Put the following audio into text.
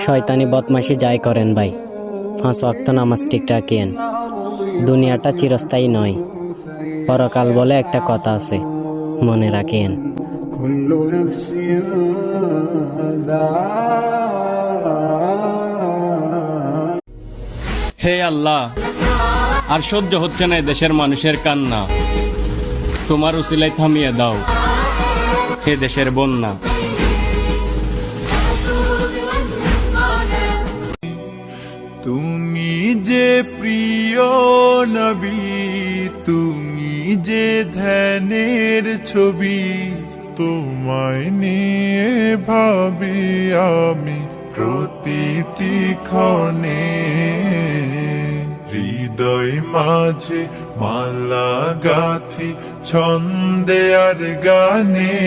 শয়তানি বদমাশি যাই করেন ভাই, 5 ওয়াক্ত নামাজ ঠিক রাখেন। দুনিয়াটা চিরস্থায়ী নয়, পরকাল বলে একটা কথা আছে, মনে রাখেন। হে আল্লাহ, আর সহ্য হচ্ছে না দেশের মানুষের কান্না, তোমার উসিলায় থামিয়ে দাও হে দেশের বন্যা। তুমি যে প্রিয় নবী, তুমি যে ধ্যানের ছবি, তোমায় নিয়ে ভাবি আমি প্রতিটি ক্ষণে। হৃদয় মাঝে মালা গাথি ছন্দে আর গানে,